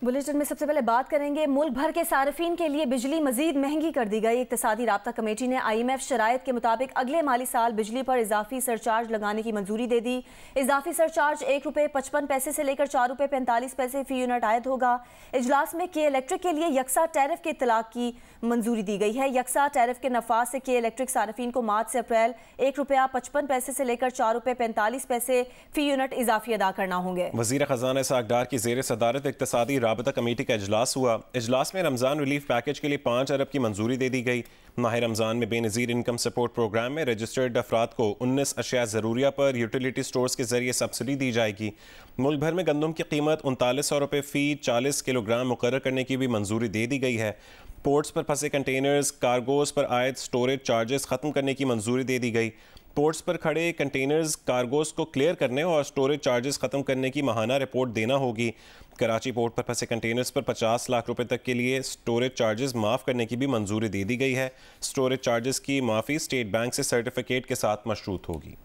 Bulletin में सबसे पहले बात करेंगे, मुल्क भर के सार्फिन के लिए बिजली मजीद महंगी कर दी गई। इक्तिसादी राब्ता कमेटी ने IMF शराइत के मुताबिक अगले माली साल बिजली पर इजाफी सरचार्ज लगाने की मंजूरी दे दी। इजाफी सरचार्ज ₹1.55 से लेकर ₹4.45 फी यूनिट आयद होगा। इजलास में के इलेक्ट्रिक के लिए यकसा टैरिफ के इतलाक की मंजूरी दी गई है। यकसा टैरिफ के नफाज से के इलेक्ट्रिक सार्फिन को मार्च से अप्रैल ₹1.55 से लेकर ₹4.45 फी यूनिट इजाफी अदा करना होंगे। वज़ीर ख़जाना इसहाक डार की ज़ेर सदारत इक्तिसादी राबता कमेटी का इजलास हुआ। इजलास में रमज़ान रिलीफ पैकेज के लिए 5 अरब की मंजूरी दे दी गई। माह रमज़ान में बेनज़ीर इनकम सपोर्ट प्रोग्राम में रजिस्टर्ड अफराद को 19 अशिया ज़रूरिया पर यूटिलिटी स्टोर्स के जरिए सब्सिडी दी जाएगी। मुल्क भर में गंदम की कीमत ₹3900 फ़ी 40 किलोग्राम मुकर्रर करने की भी मंजूरी दे दी गई है। पोर्ट्स पर फंसे कंटेनर्स कार्गोज पर आयद स्टोरेज चार्जेस ख़त्म करने की मंजूरी दे दी गई। पोर्ट्स पर खड़े कंटेनर्स कार्गोज को क्लियर करने और स्टोरेज चार्जेस ख़त्म करने की माहाना रिपोर्ट देना होगी। कराची पोर्ट पर फंसे कंटेनर्स पर 50 लाख रुपए तक के लिए स्टोरेज चार्जेस माफ़ करने की भी मंजूरी दे दी गई है। स्टोरेज चार्जेस की माफ़ी स्टेट बैंक से सर्टिफिकेट के साथ मशरूत होगी।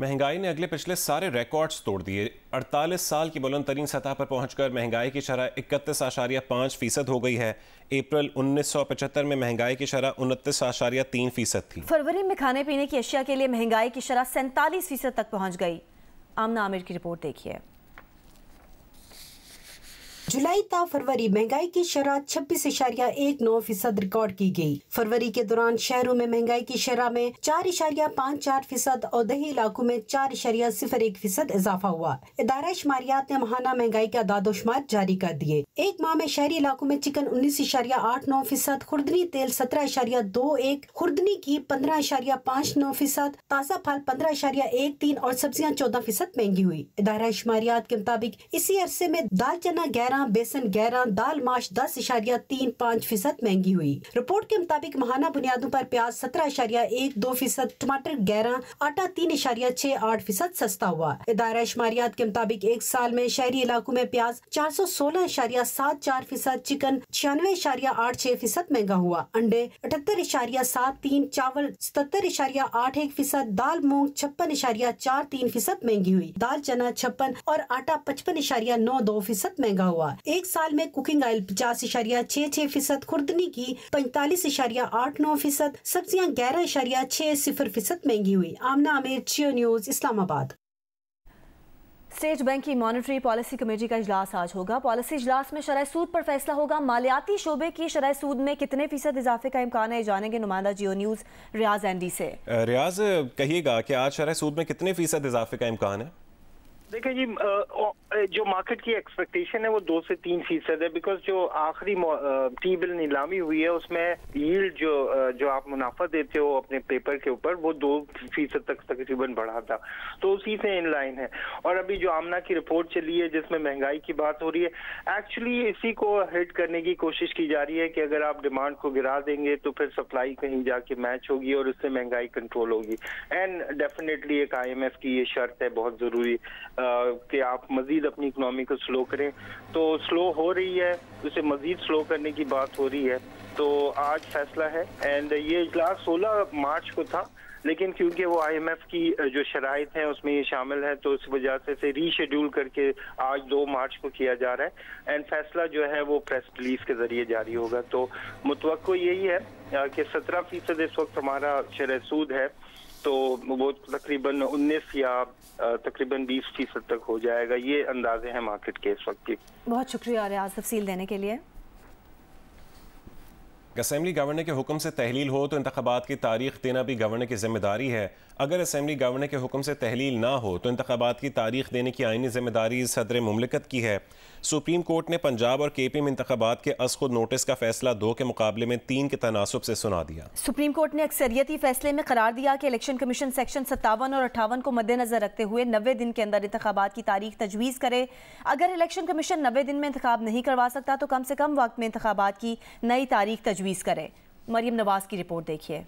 महंगाई ने अगले पिछले सारे रिकॉर्ड्स तोड़ दिए। 48 साल की बुलंद तरीन सतह पर पहुंचकर महंगाई की शरह 31.5% हो गई है। अप्रैल 1975 में महंगाई की शरह 29.3% थी। फरवरी में खाने पीने की अशिया के लिए महंगाई की शरह 47% तक पहुंच गई। आमना आमिर की रिपोर्ट देखिए। जुलाई ता फरवरी महंगाई की शरह 26.19% रिकॉर्ड की गई। फरवरी के दौरान शहरों में महंगाई की शरह में 4.54% और दही इलाकों में 4.01% इजाफा हुआ। इदारा शुमारियात ने माहाना महंगाई के आदादोशुमार जारी कर दिए। एक माह में शहरी इलाकों में चिकन 19.89%, खुर्दनी तेल 17.21%, खुर्दनी घी 15.59%, ताज़ा फल 15.13% और सब्जियां 14% महंगी हुई। इदारा शुमारियात के मुताबिक इसी अरसे में दाल चना 11%, बेसन 11%, दाल माश 10.35% महंगी हुई। रिपोर्ट के मुताबिक माहाना बुनियादों पर प्याज 17.12%, टमाटर 11%, आटा 3.68% सस्ता हुआ। इदारा शुमारियात के मुताबिक एक साल में शहरी इलाकों में प्याज 416.74%, चिकन 96.86% महंगा हुआ, अंडे 78.73%, चावल 77.81%, दाल मूंग 56.43% महंगी हुई, दाल चना 56% और आटा 55.92% महंगा हुआ। एक साल में कुकिंग ऑयल 50.66%, खुर्दनी घी 45.89%, सब्जियां 11.60% महंगी हुई। आमना आमिर, जियो न्यूज, इस्लामाबाद। स्टेट बैंक की मॉनेटरी पॉलिसी कमेटी का इजलास आज होगा। पॉलिसी इजलास में शरह सूद पर फैसला होगा। मालियाती शोबे की शरह सूद में कितने फीसद इजाफे का इम्कान है, जानेंगे नुमाइंदा जियो न्यूज रियाज एंडी से। रियाज, कहिएगा कि आज शरह सूद में कितने फीसद इजाफे का इम्कान है? देखिए जी, जो मार्केट की एक्सपेक्टेशन है वो 2 से 3% है, बिकॉज जो आखिरी टी बिल नीलामी हुई है उसमें यील्ड जो आप मुनाफा देते हो अपने पेपर के ऊपर वो 2% तक तकरीबन बढ़ा था, तो उसी से इन लाइन है। और अभी जो आमना की रिपोर्ट चली है जिसमें महंगाई की बात हो रही है, एक्चुअली इसी को हिट करने की कोशिश की जा रही है कि अगर आप डिमांड को गिरा देंगे तो फिर सप्लाई कहीं जाके मैच होगी और उससे महंगाई कंट्रोल होगी। एंड डेफिनेटली एक IMF की ये शर्त है बहुत जरूरी कि आप मजीद अपनी इकोनॉमी को स्लो करें, तो स्लो हो रही है, उसे मजीद स्लो करने की बात हो रही है। तो आज फैसला है एंड ये इजलास 16 मार्च को था, लेकिन क्योंकि वो IMF की जो शराइत हैं उसमें ये शामिल है तो इस वजह से इसे रीशेड्यूल करके आज 2 मार्च को किया जा रहा है एंड फैसला जो है वो प्रेस रिलीज के जरिए जारी होगा। तो मुतवक्को यही है कि 17% इस वक्त हमारा शरह सूद है, तो वो तकरीबन 19 या तकरीबन 20% तक हो जाएगा। ये अंदाजे हैं मार्केट के इस वक्त की। बहुत शुक्रिया रियाज तफसील देने के लिए। असेंबली गवर्नर के हुक्म से तहलील हो तो इंतखाबात की तारीख देना भी गवर्नर की जिम्मेदारी है। अगर असेंबली गवर्नर के हुक्म से तहलील ना हो तो इंतखाबात की तारीख देने की आईनी जिम्मेदारी सदर मुमलिकत की है। सुप्रीम कोर्ट ने पंजाब और KP में इंतखाबात के अज़-खुद नोटिस का फैसला 2 के मुकाबले में 3 के तनासुब से सुना दिया। सुप्रीम कोर्ट ने अक्सरियती फैसले में करार दिया कि इलेक्शन कमीशन सेक्शन 57 और 58 को मद्देनजर रखते हुए 90 दिन के अंदर इंतखाबात की तारीख तजवीज़ करे। अगर इलेक्शन कमीशन 90 दिन में इंतखाब नहीं करवा सकता तो कम से कम वक्त में इंतखाबात की नई तारीख तजवीज़ करे। मरियम नवाज की रिपोर्ट देखिए।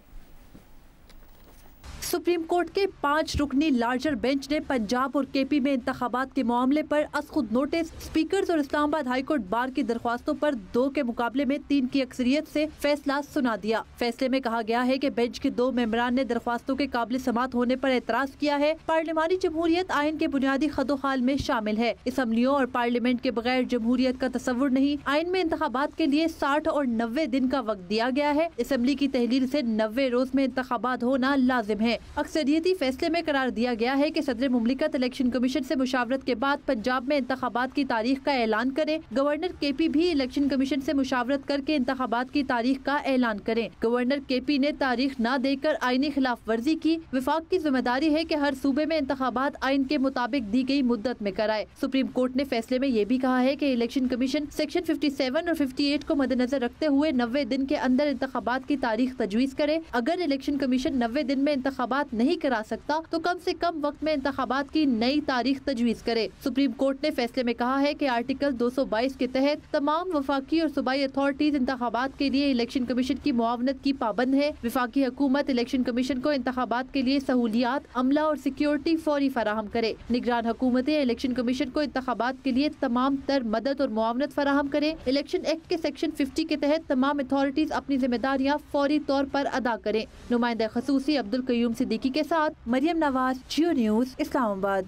सुप्रीम कोर्ट के 5 रुकनी लार्जर बेंच ने पंजाब और केपी में इंतखाबात के मामले पर खुद नोटिस, स्पीकर्स और इस्लामाबाद हाईकोर्ट बार की दरख्वास्तों पर 2 के मुकाबले में 3 की अक्सरियत से फैसला सुना दिया। फैसले में कहा गया है कि बेंच के 2 मेंबरान ने दरख्वास्तों के काबिल समात होने पर एतराज किया है। पार्लिमानी जमहूरियत आइन के बुनियादी खदोखाल में शामिल है। असम्बलियों और पार्लियामेंट के बगैर जमहूरियत का तस्वुर नहीं। आइन में इंतखाबात के लिए 60 और 90 दिन का वक्त दिया गया है। असम्बली की तहलील से 90 रोज में इंतखाबात होना लाजिम है। अक्सरियती फैसले में करार दिया गया है कि सदर मुमलिकत इलेक्शन कमीशन से मुशावरत के बाद पंजाब में इंतखाबात की तारीख का ऐलान करें। गवर्नर केपी भी इलेक्शन कमीशन से मुशावरत करके इंतखाबात की तारीख का ऐलान करें। गवर्नर केपी ने तारीख न देकर आईनी खिलाफ वर्जी की। विफाक की जिम्मेदारी है कि हर सूबे में इंतखाबात आइन के मुताबिक दी गई मुद्दत में कराए। सुप्रीम कोर्ट ने फैसले में ये भी कहा है कि इलेक्शन कमीशन सेक्शन 57 और 58 को मद्देनजर रखते हुए 90 दिन के अंदर इंतखाबात की तारीख तजवीज करे। अगर इलेक्शन कमीशन 90 दिन में इंतखाबात नहीं करा सकता तो कम से कम वक्त में इंतखाबात की नई तारीख तजवीज करे। सुप्रीम कोर्ट ने फैसले में कहा है कि आर्टिकल 222 के तहत तमाम वफाकी और सूबाई अथॉरिटीज इंतखाबात के लिए इलेक्शन कमीशन की मुआवनत की पाबंद है। वफाकी हुकूमत इलेक्शन कमीशन को इंतखाबात के लिए सहूलियात, अमला और सिक्योरिटी फौरी फराहम करे। निगरान हुकूमतें इलेक्शन कमीशन को इंतखाबात के लिए तमाम तर मदद और मुआवनत फराहम करे। इलेक्शन एक्ट के सेक्शन 50 के तहत तमाम अथॉरिटीज अपनी जिम्मेदारियाँ फौरी तौर पर अदा करें। नुमाइंदा खसूसी अब्दुल कयूम सिद्दीकी के साथ मरियम नवाज, जियो न्यूज़, इस्लामाबाद।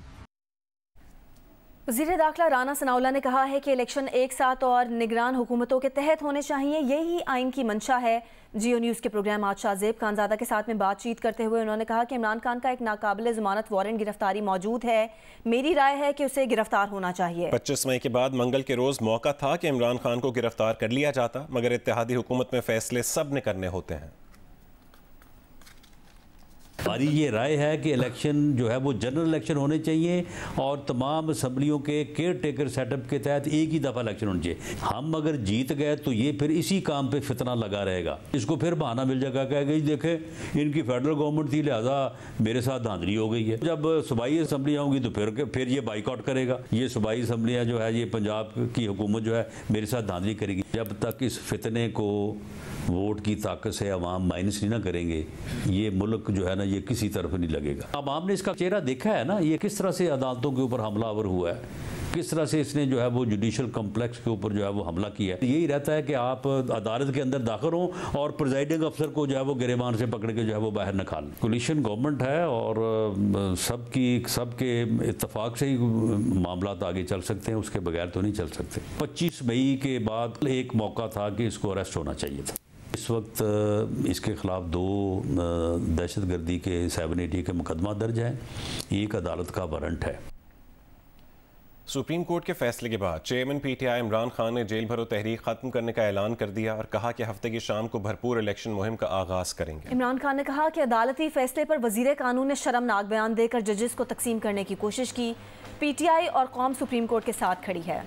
वज़ीर दाखिला राना सनाउल्लाह ने कहा है कि इलेक्शन एक साथ और निगरान हुकूमतों के तहत होने चाहिए, यही आइन की मंशा है। जियो न्यूज़ के प्रोग्राम आज शाहजेब खानजादा के साथ में बातचीत करते हुए उन्होंने कहा कि इमरान खान का एक नाकाबिल ज़मानत वारंट गिरफ्तारी मौजूद है। मेरी राय है कि उसे गिरफ्तार होना चाहिए। 25 मई के बाद मंगल के रोज़ मौका था कि इमरान खान को गिरफ्तार कर लिया जाता, मगर इत्तेहादी हुकूमत में फैसले सब ने करने होते हैं। हमारी ये राय है कि इलेक्शन जो है वो जनरल इलेक्शन होने चाहिए और तमाम असम्बलियों के केयर टेकर सेटअप के तहत एक ही दफ़ा इलेक्शन होने चाहिए। हम अगर जीत गए तो ये फिर इसी काम पे फितना लगा रहेगा। इसको फिर बहाना मिल जाएगा, कहेगा देखें इनकी फेडरल गवर्नमेंट थी लिहाजा मेरे साथ धांधली हो गई है। जब सूबाई असम्बलियाँ होंगी तो फिर ये बाइकआउट करेगा। ये सूबाई असम्बलियाँ जो है, ये पंजाब की हुकूमत जो है मेरे साथ धांधली करेगी। जब तक इस फितने को वोट की ताकत से अवाम माइनस नहीं ना करेंगे, ये मुल्क जो है ना ये किसी तरफ नहीं लगेगा। अवाम ने इसका चेहरा देखा है ना, ये किस तरह से अदालतों के ऊपर हमलावर हुआ है, किस तरह से इसने जो है वो जुडिशल कम्प्लेक्स के ऊपर जो है वो हमला किया है। यही रहता है कि आप अदालत के अंदर दाखिल हों और प्रिजाइडिंग अफसर को जो है वो गिरेबान से पकड़ के जो है वो बाहर निकालें। कोलिशन गवर्नमेंट है और सबके इत्तेफाक से ही मामला आगे चल सकते हैं, उसके बगैर तो नहीं चल सकते। 25 मई के बाद एक मौका था कि इसको अरेस्ट होना चाहिए था। इस वक्त इसके खिलाफ 2 दहशतगर्दी के 780 के मुकदमा दर्ज है, एक अदालत का वारंट है। सुप्रीम कोर्ट के फैसले के बाद चेयरमैन पीटीआई इमरान खान ने जेल भरो तहरीक खत्म करने का ऐलान कर दिया और कहा कि हफ्ते की शाम को भरपूर इलेक्शन मुहिम का आगाज करेंगे। इमरान खान ने कहा कि अदालती फैसले पर वजीर कानून ने शर्मनाक बयान देकर जजेस को तकसीम करने की कोशिश की। पीटीआई और कौम सुप्रीम कोर्ट के साथ खड़ी है।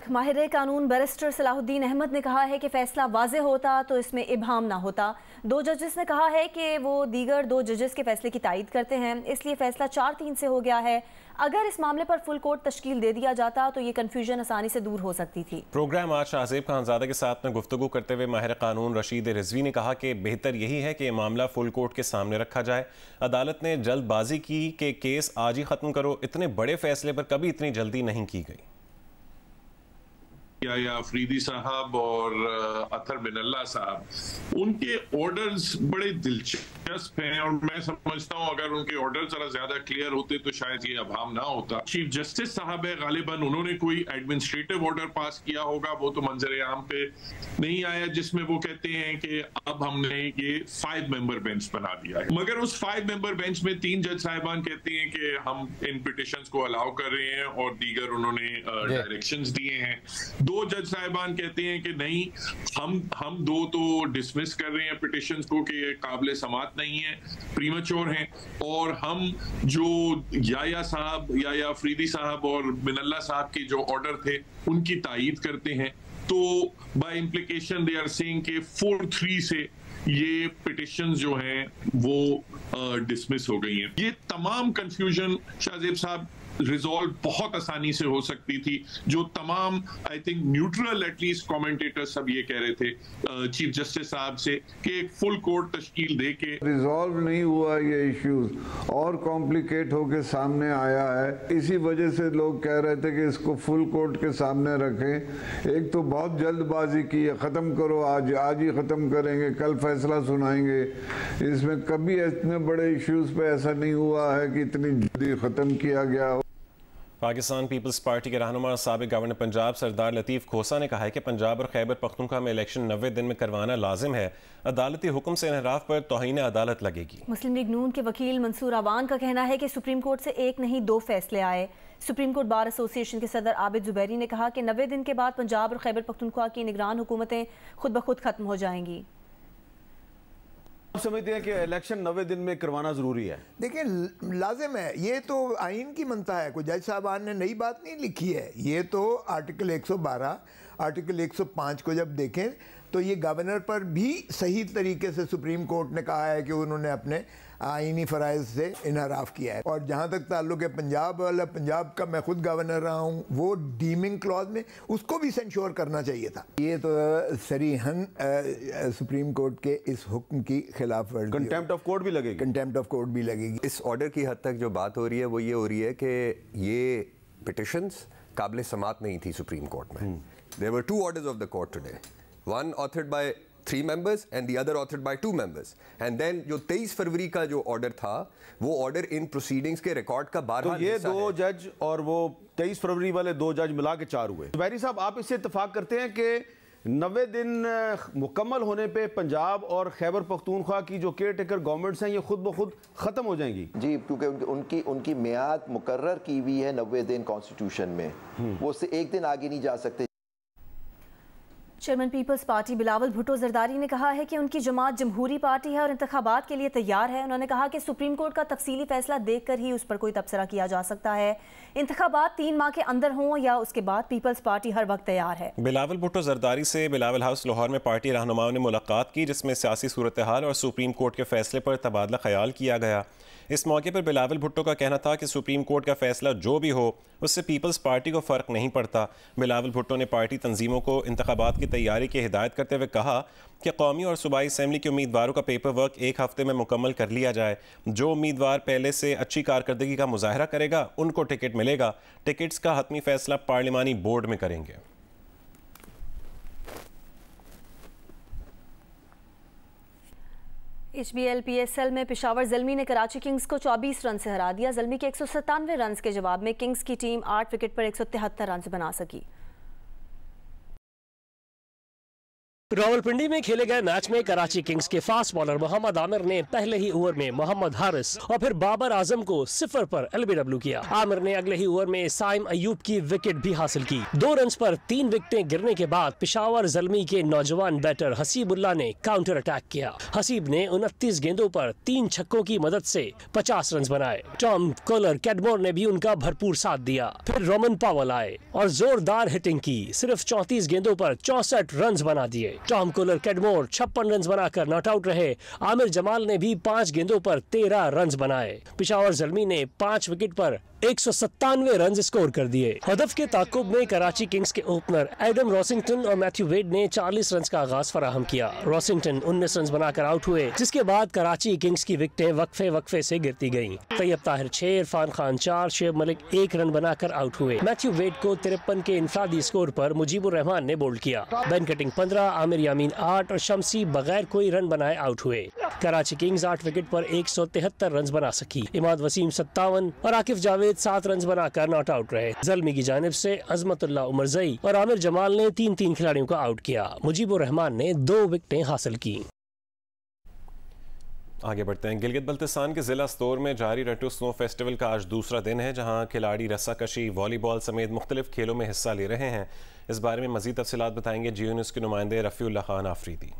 माहिर कानून बैरिस्टर सलाहुद्दीन अहमद ने कहा है कि फैसला वाज़ेह होता तो इसमें इबहाम ना होता। 2 जजेस ने कहा है कि वो दीगर 2 जजेस के फैसले की तायद करते हैं, इसलिए फैसला 4-3 से हो गया है। अगर इस मामले पर फुल कोर्ट तश्कील दे दिया जाता तो ये कन्फ्यूजन आसानी से दूर हो सकती थी। प्रोग्राम आज शाहजेब खानजादा के साथ में गुफ्तगू करते हुए माहिर कानून रशीद रिजवी ने कहा कि बेहतर यही है कि ये मामला फुल कोर्ट के सामने रखा जाए। अदालत ने जल्दबाजी की कि केस आज ही खत्म करो, इतने बड़े फैसले पर कभी इतनी जल्दी नहीं की गई। या अफरीदी साहब और अतर बिनल्ला साहब, उनके ऑर्डर्स बड़े दिलचस्प हैं और मैं समझता हूं अगर उनके ऑर्डर्स जरा ज्यादा क्लियर होते तो शायद ये अभाव ना होता। चीफ जस्टिस साहब है, गालिबन उन्होंने कोई एडमिनिस्ट्रेटिव ऑर्डर पास किया होगा, वो तो मंजर आम पे नहीं आया, जिसमें वो कहते हैं कि अब हमने ये 5 मेंबर बेंच बना दिया है। मगर उस 5 मेंबर बेंच में 3 जज साहिबान कहते हैं कि हम इन पिटिशंस को अलाउ कर रहे हैं और दीगर उन्होंने डायरेक्शंस दिए हैं। 2 जज साहिबान कहते हैं कि नहीं, हम 2 तो डिसमिस कर रहे हैं पिटिशंस को कि ये काबिल समात नहीं है, प्रीमेच्योर हैं, और हम जो याया साहब, याया अफरीदी साहब और बिनल्ला साहब के जो ऑर्डर थे उनकी तायीद करते हैं। तो by implication they are saying कि 4-3 से ये पिटिशंस जो हैं वो डिसमिस हो गई हैं। ये तमाम कंफ्यूजन शाहजेब साहब रिजॉल्व बहुत आसानी से हो सकती थी। जो तमाम I think neutral at least commentators सब ये कह रहे थे चीफ जस्टिस साहब से कि एक फुल कोर्ट तश्कील दे के रिजॉल्व नहीं हुआ, ये इश्यूज और कॉम्प्लिकेट होके सामने आया है। इसी वजह से लोग कह रहे थे कि इसको फुल कोर्ट के सामने रखें। एक तो बहुत जल्दबाजी की है, ख़त्म करो आज ही ख़त्म करेंगे, कल फैसला सुनाएंगे। इसमें कभी इतने बड़े इश्यूज पे ऐसा नहीं हुआ है कि इतनी जल्दी ख़त्म किया गया हो। पाकिस्तान पीपल्स पार्टी के रहनुमा और साबिक गवर्नर पंजाब सरदार लतीफ़ खोसा ने कहा है कि पंजाब और खैबर पख्तूनख्वा में इलेक्शन 90 दिन में करवाना लाजिम है। अदालती हुक्म से इनहराफ पर तौहीन अदालत लगेगी। मुस्लिम लीग नून के वकील मंसूर अवान का कहना है कि सुप्रीम कोर्ट से एक नहीं 2 फैसले आए। सुप्रीम कोर्ट बार एसोसिएशन के सदर आबिद जुबैरी ने कहा कि 90 दिन के बाद पंजाब और खैबर पख्तूनख्वा की निगरान हुकूमतें खुद ब खुद खत्म हो जाएंगी। आप समझते हैं कि इलेक्शन 90 दिन में करवाना जरूरी है? देखिए लाजिम है, ये तो आइन की मनता है, कोई जज साहबान ने नई बात नहीं लिखी है। ये तो आर्टिकल 112 आर्टिकल 105 को जब देखें तो ये गवर्नर पर भी सही तरीके से सुप्रीम कोर्ट ने कहा है कि उन्होंने अपने आइनी फ़राइज़ से इनहराफ किया है। और जहाँ तक ताल्लुक़ है पंजाब वाला, पंजाब का मैं खुद गवर्नर रहा हूँ, वो डीमिंग क्लॉज में उसको भी सेंश्योर करना चाहिए था। ये तो सरीहन सुप्रीम कोर्ट के इस हुक्म की खिलाफ वर्जी। कंटेम्प्ट ऑफ कोर्ट भी लगेगी? कंटेम्प्ट ऑफ कोर्ट भी लगेगी। इस ऑर्डर की हद तक जो बात हो रही है वो ये हो रही है कि ये पिटिशंस काबिल समात नहीं थी सुप्रीम कोर्ट में। There were 2 orders of the court today, one authored by 3 members and the other authored by 2 members, and then जो 23 फरवरी का जो ऑर्डर था वो ऑर्डर इन प्रोसीडिंग्स के रिकॉर्ड का बारहा तो ये 2 जज और वो 23 फरवरी वाले 2 जज मिला के 4 हुए। जुबैरी साहब, आप इससे इत्तेफाक करते हैं कि 90 दिन मुकम्मल होने पे पंजाब और खैबर पख्तूनख्वा की जो केयर टेकर गवर्नमेंट्स हैं ये खुद ब खुद ख़त्म हो जाएंगी? जी, क्योंकि उनकी मियाद मुकर्रर की हुई है 90 दिन कॉन्स्टिट्यूशन में, वो उससे एक दिन आगे नहीं जा सकते। चेयरमैन पीपल्स पार्टी बिलावल भुट्टो जरदारी ने कहा है कि उनकी जमात जमहूरी पार्टी है और इंतखाबात के लिए तैयार है। उन्होंने कहा कि सुप्रीम कोर्ट का तफसीली फैसला देखकर ही उस पर कोई तबसरा किया जा सकता है। इंतखाबात 3 माह के अंदर हों या उसके बाद, पीपल्स पार्टी हर वक्त तैयार है। बिलावल भुट्टो जरदारी से बिलावल हाउस लाहौर में पार्टी रहनुमाओं ने मुलाकात की, जिसमें सियासी सूरत हाल और सुप्रीम कोर्ट के फैसले पर तबादला ख्याल किया गया। इस मौके पर बिलावल भुट्टो का कहना था कि सुप्रीम कोर्ट का फैसला जो भी हो उससे पीपल्स पार्टी को फ़र्क नहीं पड़ता। बिलावल भुट्टो ने पार्टी तंजीमों को इंतखाबात की तैयारी की हिदायत करते हुए कहा कि कौमी और सूबाई असम्बली के उम्मीदवारों का पेपर वर्क 1 हफ्ते में मुकम्मल कर लिया जाए। जो उम्मीदवार पहले से अच्छी कारकर्दगी का मुजाहरा करेगा उनको टिकट मिलेगा। टिकट्स का हतमी फैसला पार्लिमानी बोर्ड में करेंगे। HBL PSL में पेशावर ज़ल्मी ने कराची किंग्स को 24 रन से हरा दिया। ज़ल्मी के 197 रन के जवाब में किंग्स की टीम 8 विकेट पर 173 रन बना सकी। रावलपिंडी में खेले गए मैच में कराची किंग्स के फास्ट बॉलर मोहम्मद आमिर ने पहले ही ओवर में मोहम्मद हारिस और फिर बाबर आजम को 0 पर LBW किया। आमिर ने अगले ही ओवर में साइम अयूब की विकेट भी हासिल की। 2 रन पर 3 विकेटें गिरने के बाद पेशावर ज़ल्मी के नौजवान बैटर हसीबुल्लाह ने काउंटर अटैक किया। हसीब ने 29 गेंदों पर 3 छक्कों की मदद से 50 रन बनाए। टॉम कोलर कैडमोर ने भी उनका भरपूर साथ दिया। फिर रोमन पावल आए और जोरदार हिटिंग की। सिर्फ 34 गेंदों पर 64 रन बना दिए। टॉम कोलर कैडमोर 56 रन बनाकर नॉट आउट रहे। आमिर जमाल ने भी 5 गेंदों पर 13 रन बनाए। पेशावर ज़ल्मी ने 5 विकेट पर 197 रन स्कोर कर दिए। हदफ के ताकुब में कराची किंग्स के ओपनर एडम रॉसिंगटन और मैथ्यू वेड ने 40 रन का आगाज फराहम किया। रॉसिंगटन 19 रन बनाकर आउट हुए, जिसके बाद कराची किंग्स की विकेटें वक्फे से गिरती गईं। तैयब ताहिर 6, इरफान खान 4, शेब मलिक 1 रन बनाकर आउट हुए। मैथ्यू वेड को 53 के इनफरादी स्कोर पर मुजीबुर रहमान ने बोल्ड किया। बेन कटिंग 15, आमिर यामीन 8 और शमसी बगैर कोई रन बनाए आउट हुए। कराची किंग्स 8 विकेट पर 173 रन बना सकी। इमाद वसीम 57 और आकिफ जावेद 7 रन बनाकर नॉट आउट रहे। ज़ल्मी की जानिब से अजमतुल्लाह उमरजई और आमिर जमाल ने 3 खिलाड़ियों को आउट किया। मुजीबुर रहमान ने 2 विकेटें हासिल की। आगे बढ़ते हैं। गिलगित बल्तिस्तान के जिला स्तौर में जारी रट्टू स्नो फेस्टिवल का आज दूसरा दिन है, जहां खिलाड़ी रस्साकशी, वॉलीबॉल समेत मुख्तलिफ खेलों में हिस्सा ले रहे हैं। इस बारे में मजीद तफसीलात बताएंगे जियो न्यूज़ के नुमाइंदे रफ़ीउल्लाह खान आफरीदी।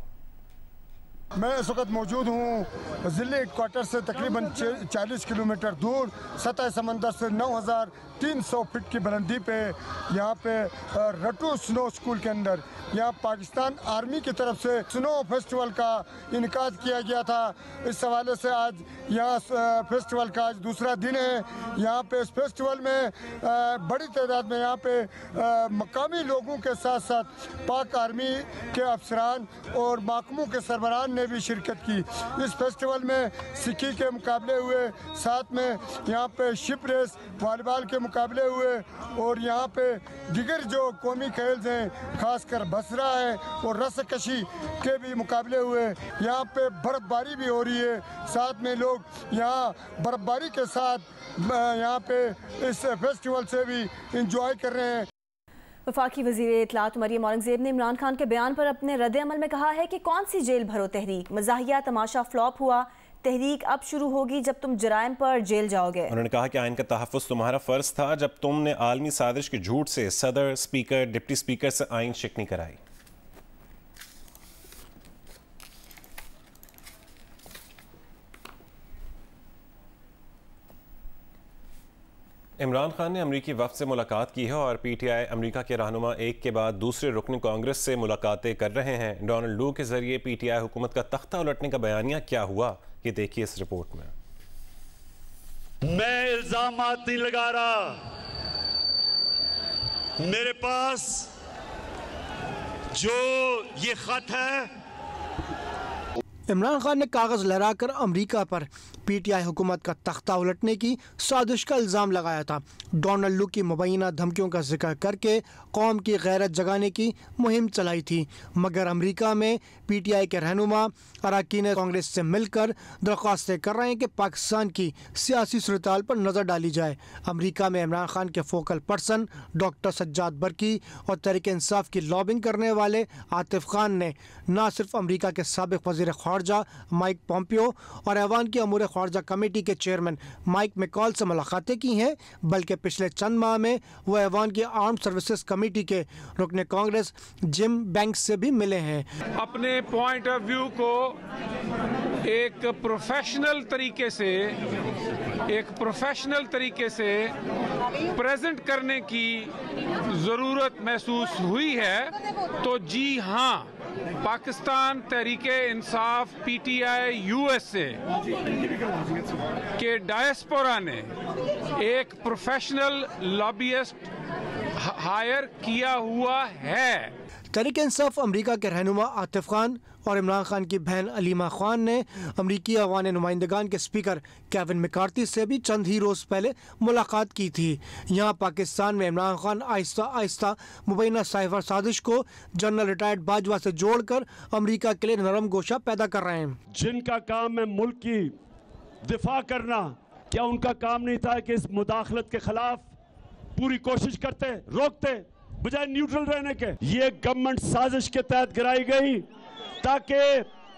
मैं इस वक्त मौजूद हूँ ज़िले क्वार्टर से तकरीबन 40 किलोमीटर दूर, सतह समंदर से 9300 फीट की बुलंदी पे यहाँ पे रटू स्नो स्कूल के अंदर यहाँ पाकिस्तान आर्मी की तरफ से स्नो फेस्टिवल का इनकाद किया गया था। इस हवाले से आज यहाँ फेस्टिवल का आज दूसरा दिन है। यहाँ पे इस फेस्टिवल में बड़ी तादाद में यहाँ पे मकामी लोगों के साथ साथ पाक आर्मी के अफसरान और महकमों के सरबराहान ने भी शिरकत की। इस फेस्टिवल में सिक्की के मुकाबले हुए, साथ में यहाँ पे शिप रेस, वॉलीबॉल के मुकाबले हुए और यहाँ पे दिगर जो कौमी खेल हैं, खासकर बसरा है और रस्सकशी के भी मुकाबले हुए। यहाँ पे बर्फबारी भी हो रही है, साथ में लोग यहाँ बर्फबारी के साथ यहाँ पे इस फेस्टिवल से भी इंजॉय कर रहे हैं। वफाकी वज़ीर इत्तलात मरियम औरंगज़ेब ने इमरान खान के बयान पर अपने रद्द-ए-अमल में कहा है कि कौन सी जेल भरो तहरीक, मज़ाहिया तमाशा फ्लॉप हुआ, तहरीक अब शुरू होगी जब तुम जराइम पर जेल जाओगे। उन्होंने कहा कि आइन का तहफ़्फ़ुज़ तुम्हारा फ़र्ज था जब तुमने आलमी साजिश के झूठ से सदर, स्पीकर, डिप्टी स्पीकर से आइन शिकनी कराई। इमरान खान ने अमरीकी वफ़द से मुलाकात की है और PTI अमरीका के रहनुमा एक के बाद दूसरे रुकन कांग्रेस से मुलाकातें कर रहे हैं। डोनाल्ड लू के जरिए PTI हुकूमत का तख्ता उलटने का बयानिया क्या हुआ, ये देखिए इस रिपोर्ट में। मैं इल्जामात नहीं लगा रहा, मेरे पास जो ये खत है। इमरान खान ने कागज लहराकर अमेरिका पर PTI हुकूमत का तख्ता उलटने की साजिश का इल्ज़ाम लगाया था। डोनाल्ड लू की मुबैना धमकियों का जिक्र करके कौम की गैरत जगाने की मुहिम चलाई थी, मगर अमेरिका में PTI के रहनुमा अरकान कांग्रेस से मिलकर दरख्वास्तें कर रहे हैं कि पाकिस्तान की सियासी सूरत-ए-हाल पर नज़र डाली जाए। अमेरिका में इमरान खान के फोकल पर्सन डॉक्टर सज्जाद बरकी और तहरीक इंसाफ की लॉबिंग करने वाले आतिफ खान ने न सिर्फ अमेरिका के साबिक वज़ीर ख़ारजा माइक पोम्पियो और ऐवान की अमूर ख़ारजा कमेटी के चेयरमैन माइक मैकॉल से मुलाकातें की हैं, बल्कि पिछले चंद माह में वो ऐवान की आर्म सर्विसेज कमेटी के रुकने कांग्रेस जिम बैंक्स से भी मिले हैं। अपने पॉइंट ऑफ व्यू को एक प्रोफेशनल तरीके से प्रेजेंट करने की ज़रूरत महसूस हुई है, तो जी हाँ, पाकिस्तान तहरीके इंसाफ PTI USA के डायस्पोरा ने एक प्रोफेशनल लॉबियस्ट हायर किया हुआ है। तहरीक इंसाफ अमेरिका के रहनुमा आतिफ खान और इमरान खान की बहन अलीमा खान ने अमरीकी अवान नुमाइंदगान के स्पीकर केविन मैकार्थी से भी चंद ही रोज़ पहले मुलाकात की थी। यहाँ पाकिस्तान में इमरान खान आहिस्ता आहिस्ता मुबैना साइबर साजिश को जनरल रिटायर्ड बाजवा से जोड़कर अमरीका के लिए नरम गोशा पैदा कर रहे हैं। जिनका काम है मुल्क की दिफा करना, क्या उनका काम नहीं था कि इस मुदाखलत के खिलाफ पूरी कोशिश करते, रोकते, बजाय न्यूट्रल रहने के? ये गवर्नमेंट साजिश के तहत गिराई गई ताकि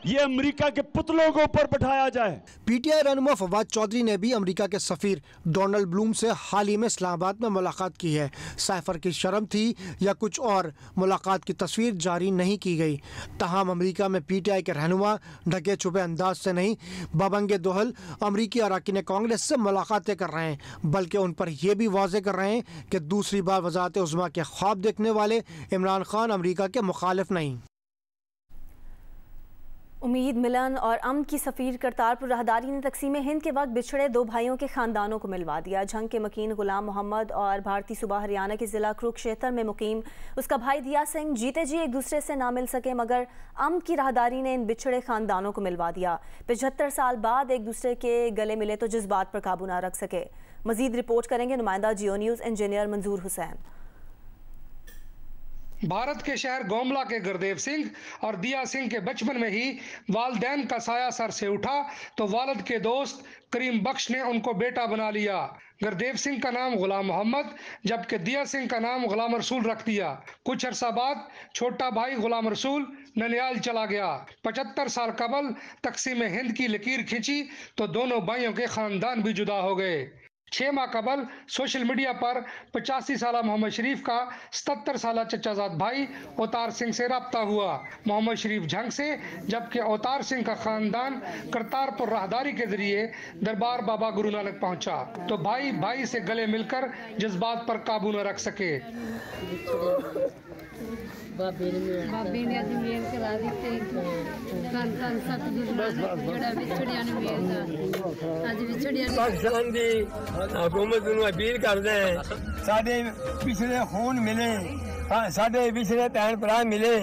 ये अमेरिका के पुतलों को ऊपर बैठाया जाए। PTI रहनुमा फवाद चौधरी ने भी अमेरिका के सफीर डोनाल्ड ब्लूम से हाल ही में इस्लामाबाद में मुलाकात की है। साइफर की शर्म थी या कुछ और, मुलाकात की तस्वीर जारी नहीं की गई। तमाम अमेरिका में PTI के रहनुमा ढके छुपे अंदाज से नहीं, बबंगे दोहल अमरीकी अरकान कांग्रेस से मुलाकातें कर रहे हैं, बल्कि उन पर यह भी वाज़ेह कर रहे हैं कि दूसरी बार वज़ारत उज़्मा के ख्वाब देखने वाले इमरान खान अमरीका के मुखालिफ नहीं। उम्मीद मिलन और अमन की सफ़ीर करतारपुर राहदारी ने तकसीम हिंद के वक्त बिछड़े दो भाइयों के ख़ानदानों को मिलवा दिया। झंग के मकीन गुलाम मोहम्मद और भारतीय सूबा हरियाणा के ज़िला कुरुक्षेत्र में मुकीम उसका भाई दिया सिंह जीते जी एक दूसरे से ना मिल सके, मगर अमन की राहदारी ने इन बिछड़े ख़ानदानों को मिलवा दिया। 75 साल बाद एक दूसरे के गले मिले तो जज्बात पर काबू ना रख सके। मज़ीद रिपोर्ट करेंगे नुमाइंदा जियो न्यूज़ इंजीनियर मंजूर हुसैन। भारत के शहर गोमला के गुरदेव सिंह और दिया सिंह के बचपन में ही वालिदैन का साया सर से उठा तो वालिद के दोस्त करीम बख्श ने उनको बेटा बना लिया। गुरदेव सिंह का नाम गुलाम मोहम्मद जबकि दिया सिंह का नाम गुलाम रसूल रख दिया। कुछ अरसा बाद छोटा भाई गुलाम रसूल ननियाल चला गया। 75 साल कबल तकसीम हिंद की लकीर खींची तो दोनों भाइयों के खानदान भी जुदा हो गए। 6 माह कबल सोशल मीडिया पर 85 साल मोहम्मद शरीफ का 77 साल चचाजाद भाई अवतार सिंह से रब्ता हुआ। मोहम्मद शरीफ झंग से, जबकि अवतार सिंह का खानदान करतारपुर राहदारी के जरिए दरबार बाबा गुरु नानक पहुंचा, तो भाई भाई से गले मिलकर जज्बात पर काबू न रख सके। पाकिस्तान की हुकूमत नूं अपील करते हैं, साडे पिछले खून मिले, साडे पिछले भैन भरा मिले,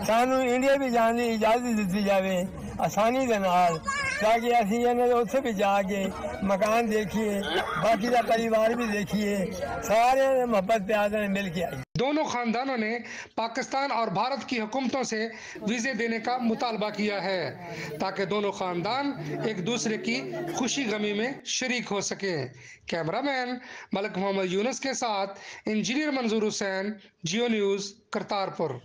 सानू इंडिया भी जाने की इजाजत दी जाए आसानी दे नाल, ताकि असीं उत्थे भी जाके मकान देखिए, बाकी का परिवार भी देखिए, सारे मोहब्बत प्यार ने मिल के आई। दोनों खानदानों ने पाकिस्तान और भारत की हुकूमतों से वीज़े देने का मुतालबा किया है, ताकि दोनों खानदान एक दूसरे की खुशी गमी में शरीक हो सके। कैमरामैन मलिक मोहम्मद यूनुस के साथ इंजीनियर मंजूर हुसैन, जियो न्यूज़, करतारपुर।